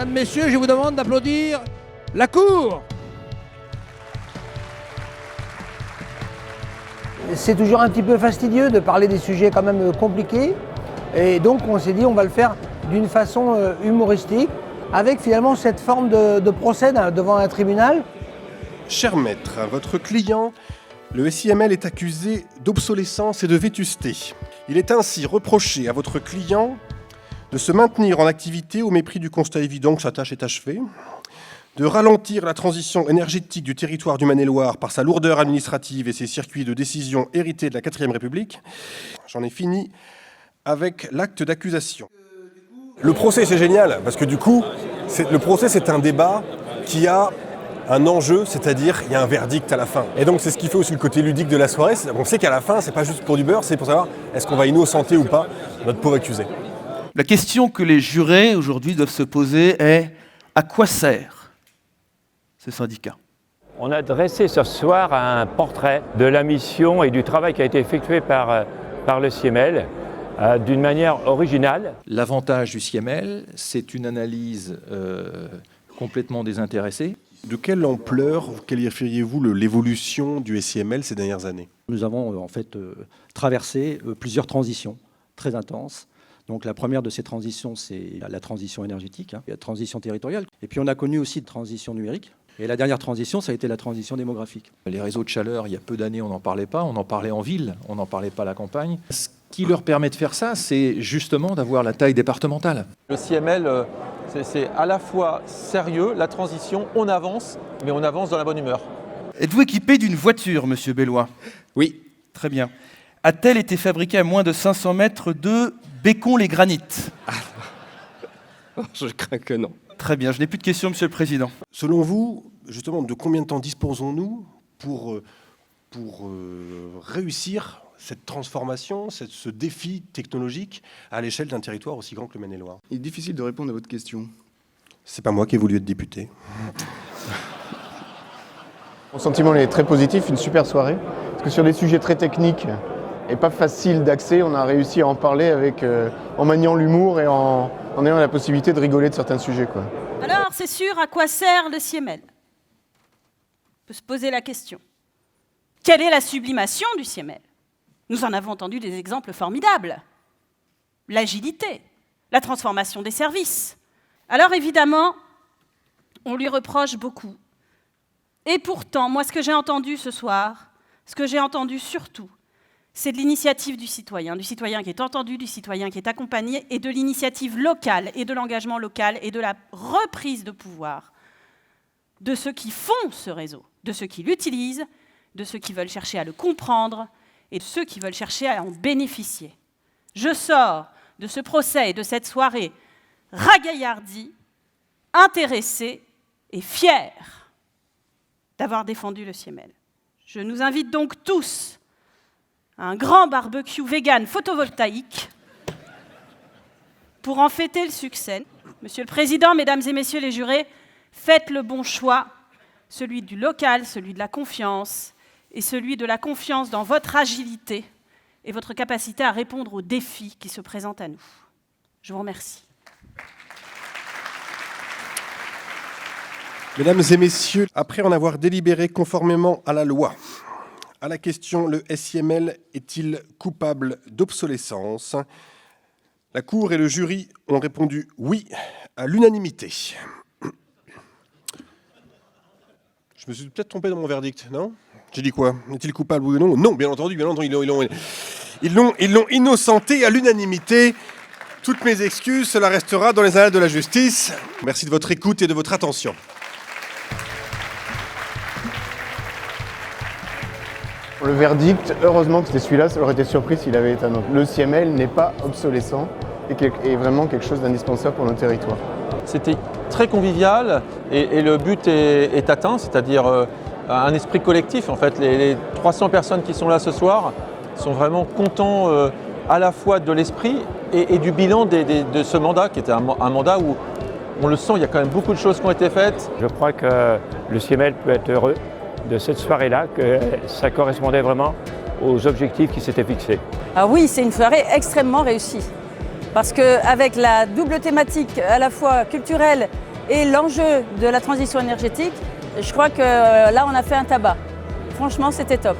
Mesdames, Messieurs, je vous demande d'applaudir la Cour. C'est toujours un petit peu fastidieux de parler des sujets quand même compliqués. Et donc on s'est dit on va le faire d'une façon humoristique, avec finalement cette forme de procès devant un tribunal. Cher maître, votre client, le SIML, est accusé d'obsolescence et de vétusté. Il est ainsi reproché à votre client de se maintenir en activité au mépris du constat évident que sa tâche est achevée, de ralentir la transition énergétique du territoire du Maine-et-Loire par sa lourdeur administrative et ses circuits de décision hérités de la 4ème République. J'en ai fini avec l'acte d'accusation. Le procès, c'est génial, parce que du coup, le procès, c'est un débat qui a un enjeu, c'est-à-dire il y a un verdict à la fin. Et donc c'est ce qui fait aussi le côté ludique de la soirée. On sait qu'à la fin, c'est pas juste pour du beurre, c'est pour savoir est-ce qu'on va innocenter ou pas notre pauvre accusé. La question que les jurés aujourd'hui doivent se poser est à quoi sert ce syndicat ? On a dressé ce soir un portrait de la mission et du travail qui a été effectué par le CIML d'une manière originale. L'avantage du CIML, c'est une analyse complètement désintéressée. De quelle ampleur qualifieriez-vous l'évolution du SIML ces dernières années ? Nous avons en fait traversé plusieurs transitions très intenses. Donc la première de ces transitions, c'est la transition énergétique, la transition territoriale. Et puis on a connu aussi une transition numérique. Et la dernière transition, ça a été la transition démographique. Les réseaux de chaleur, il y a peu d'années, on n'en parlait pas. On en parlait en ville, on n'en parlait pas à la campagne. Ce qui leur permet de faire ça, c'est justement d'avoir la taille départementale. Le CIML, c'est à la fois sérieux, la transition, on avance, mais on avance dans la bonne humeur. Êtes-vous équipé d'une voiture, monsieur Bellois ? Oui. Très bien. A-t-elle été fabriquée à moins de 500 mètres de Bécon-les-Granites ? Je crains que non. Très bien, je n'ai plus de questions, monsieur le Président. Selon vous, justement, de combien de temps disposons-nous pour réussir cette transformation, ce défi technologique à l'échelle d'un territoire aussi grand que le Maine-et-Loire ? Il est difficile de répondre à votre question. C'est pas moi qui ai voulu être député. Mon sentiment est très positif, une super soirée. Parce que sur des sujets très techniques et pas faciles d'accès, on a réussi à en parler en maniant l'humour et en ayant la possibilité de rigoler de certains sujets, quoi. Alors, c'est sûr, à quoi sert le CIML ? On peut se poser la question. Quelle est la sublimation du CIML ? Nous en avons entendu des exemples formidables. L'agilité, la transformation des services. Alors évidemment, on lui reproche beaucoup. Et pourtant, moi, ce que j'ai entendu ce soir, ce que j'ai entendu surtout, c'est de l'initiative du citoyen qui est entendu, du citoyen qui est accompagné, et de l'initiative locale, et de l'engagement local, et de la reprise de pouvoir de ceux qui font ce réseau, de ceux qui l'utilisent, de ceux qui veulent chercher à le comprendre, et de ceux qui veulent chercher à en bénéficier. Je sors de ce procès et de cette soirée ragaillardie, intéressée et fière d'avoir défendu le CIML. Je nous invite donc tous à un grand barbecue vegan photovoltaïque pour en fêter le succès. Monsieur le Président, Mesdames et Messieurs les jurés, faites le bon choix, celui du local, celui de la confiance, et celui de la confiance dans votre agilité et votre capacité à répondre aux défis qui se présentent à nous. Je vous remercie. Mesdames et messieurs, après en avoir délibéré conformément à la loi, à la question « Le SIML est-il coupable d'obsolescence ?», la Cour et le jury ont répondu « oui » à l'unanimité. Je me suis peut-être trompé dans mon verdict, non ? J'ai dit quoi ? Est-il coupable ou non ? Non, bien entendu, ils l'ont innocenté à l'unanimité. Toutes mes excuses, cela restera dans les annales de la justice. Merci de votre écoute et de votre attention. Le verdict, heureusement que c'était celui-là, ça aurait été surpris s'il avait été un autre. Le CIML n'est pas obsolescent et vraiment quelque chose d'indispensable pour nos territoires. C'était très convivial et le but est atteint, c'est-à-dire un esprit collectif. En fait, les 300 personnes qui sont là ce soir sont vraiment contents à la fois de l'esprit et du bilan de ce mandat, qui était un mandat où on le sent, il y a quand même beaucoup de choses qui ont été faites. Je crois que le CIML peut être heureux de cette soirée-là, que ça correspondait vraiment aux objectifs qui s'étaient fixés. Ah oui, c'est une soirée extrêmement réussie. Parce qu'avec la double thématique à la fois culturelle et l'enjeu de la transition énergétique, je crois que là, on a fait un tabac. Franchement, c'était top.